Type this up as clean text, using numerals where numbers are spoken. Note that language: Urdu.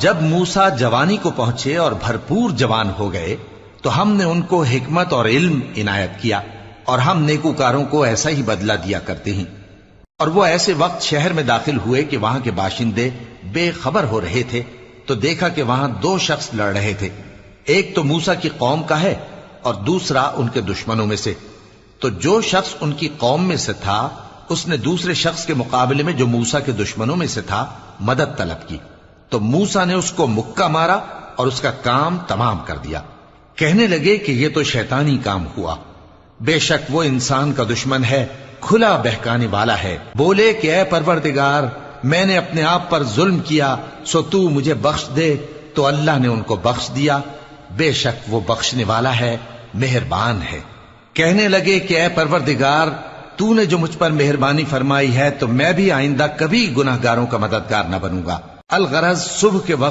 جب موسیٰ جوانی کو پہنچے اور بھرپور جوان ہو گئے تو ہم نے ان کو حکمت اور علم عنایت کیا، اور ہم نیکوکاروں کو ایسا ہی بدلہ دیا کرتے ہیں۔ اور وہ ایسے وقت شہر میں داخل ہوئے کہ وہاں کے باشندے بے خبر ہو رہے تھے، تو دیکھا کہ وہاں دو شخص لڑ رہے تھے، ایک تو موسیٰ کی قوم کا ہے اور دوسرا ان کے دشمنوں میں سے۔ تو جو شخص ان کی قوم میں سے تھا اس نے دوسرے شخص کے مقابلے میں جو موسیٰ کے دشمنوں میں سے تھا مدد طلب کی، تو موسیٰ نے اس کو مکہ مارا اور اس کا کام تمام کر دیا۔ کہنے لگے کہ یہ تو شیطانی کام ہوا، بے شک وہ انسان کا دشمن ہے، کھلا بہکانے والا ہے۔ بولے کہ اے پروردگار، میں نے اپنے آپ پر ظلم کیا، سو تو مجھے بخش دے، تو اللہ نے ان کو بخش دیا، بے شک وہ بخشنے والا ہے، مہربان ہے۔ کہنے لگے کہ اے پروردگار، تو نے جو مجھ پر مہربانی فرمائی ہے تو میں بھی آئندہ کبھی گناہگاروں کا مددگار نہ بنوں گا۔ الغرض صبح کے وقت